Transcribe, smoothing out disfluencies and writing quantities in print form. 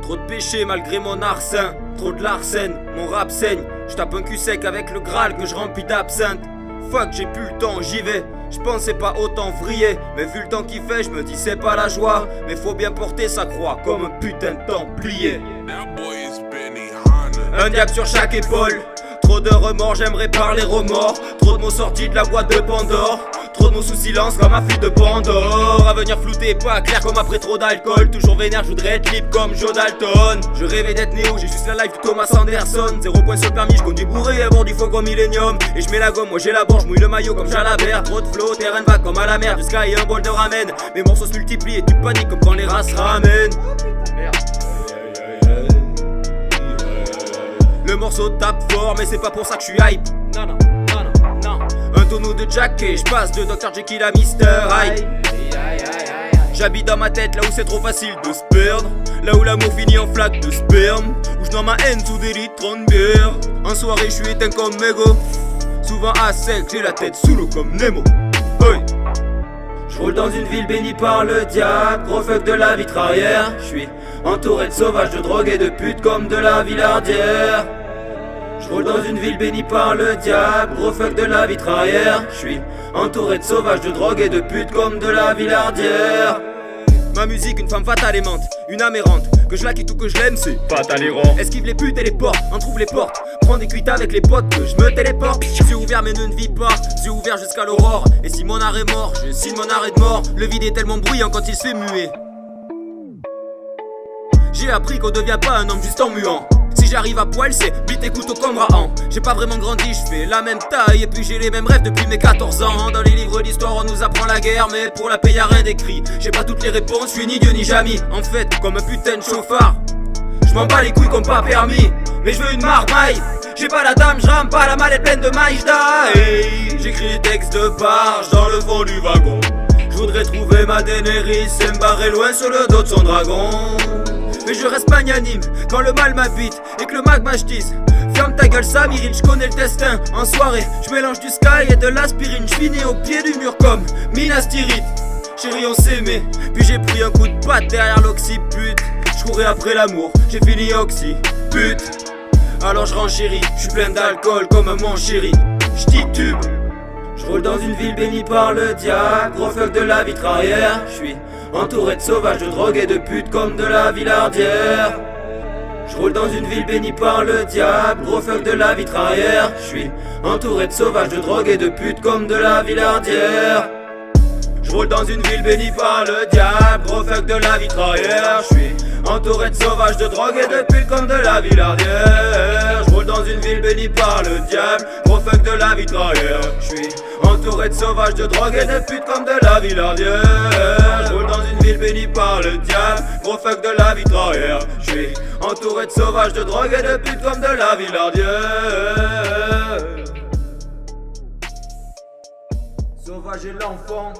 Trop de péchés malgré mon arsène, trop de l'arsène, mon rap saigne. J'tape un cul sec avec le Graal que je remplis d'absinthe. Fuck, j'ai plus le temps, j'y vais. J'pensais pas autant vriller, mais vu le temps qu'il fait, j'me dis c'est pas la joie. Mais faut bien porter sa croix comme un putain de templier. Un diable sur chaque épaule. Trop de remords, j'aimerais parler remords. Trop de mots sortis de la boîte de Pandore. Trop de mots sous silence comme un fil de Pandore. À venir flouter, pas clair comme après trop d'alcool. Toujours vénère, je voudrais être libre comme Joe Dalton. Je rêvais d'être Néo, j'ai juste la life de Thomas Anderson. 0 points sur le permis, je conduis bourré à bord du Faucon Millennium. Et je mets la gomme, moi j'ai la borge, mouille le maillot comme Jalabert. Trop de flow, terrain vague comme à la mer. Du sky et un bol de ramen. Mes morceaux se multiplient et tu paniques comme quand les races ramènent. Le morceau tape fort, mais c'est pas pour ça que je suis hype. Non, non, non, non, non. Un tonneau de Jack et je passe de Dr. Jekyll à Mr. Hyde. J'habite dans ma tête là où c'est trop facile de se perdre. Là où l'amour finit en flaque de sperme. Où je noie ma haine sous des litres de bière. En soirée je suis éteint comme mégot. Souvent à sec, j'ai la tête sous l'eau comme Nemo. Hey. Je roule dans une ville bénie par le diable. Gros fuck de la vitre arrière. Je suis entouré de sauvages, de drogue et de putes comme de la Villardière. Je roule dans une ville bénie par le diable. Gros fuck de la vitre arrière. Je suis entouré de sauvages, de drogue et de putes comme de la Villardière. Ma musique, une femme fatale aimante, une âme errante. Que je la quitte ou que je l'aime, c'est fatal errant. Esquive les putes et les portes, en trouve les portes. Prends des cuites avec les potes, que je me téléporte. Yeux ouverts mais ne vis pas, yeux ouverts jusqu'à l'aurore. Et si mon art est mort, je signe mon arrêt de mort. Le vide est tellement bruyant quand il se fait muer. J'ai appris qu'on devient pas un homme juste en muant. Si j'arrive à poil, c'est bite et couteau comme Rahan. J'ai pas vraiment grandi, je fais la même taille. Et puis j'ai les mêmes rêves depuis mes 14 ans. Dans les livres d'histoire on nous apprend la guerre, mais pour la paix y'a rien d'écrit. J'ai pas toutes les réponses, je suis ni Dieu ni Jamy. En fait, comme un putain de chauffard, je m'en bats les couilles comme pas permis. Mais je veux une marmaille. J'ai pas la dame, je rame pas la mallette pleine de maïjda. Hey, j'écris des textes de barge dans le fond du wagon. Je voudrais trouver ma Daenerys et me barrer loin sur le dos de son dragon. Mais je reste magnanime quand le mal m'habite et que le magma je tisse. Ferme ta gueule Samirine, je connais le destin. En soirée, je mélange du sky et de l'aspirine. Je finis au pied du mur comme Minas Tirith. Chérie on s'aimait, puis j'ai pris un coup de patte derrière l'occiput. Je courais après l'amour, j'ai fini oxy, pute. Alors je renchéris, je suis plein d'alcool comme mon chéri. Je titube. Je roule dans une ville bénie par le diable. Gros fuck de la vitre arrière. Je suis entouré de sauvages, de drogue et de putes comme de la Villardière. Je roule dans une ville bénie par le diable. Gros fuck de la vitre arrière. Je suis entouré de sauvages, de drogue et de putes comme de la Villardière. Je roule dans une ville bénie par le diable. Gros fuck de la vitre arrière. Je suis entouré de sauvages, de drogue et de putes comme de la Villardière. Je roule dans une ville bénie par le diable. Gros fuck de la vitre arrière. Je suis entouré de sauvages, de drogue et de putes comme de la Villardière. Je roule dans une ville bénie par le diable. Gros fuck de la vitre arrière. Je suis entouré de sauvages, de drogue et de putes comme de la Villardière. Sauvage et l'enfant.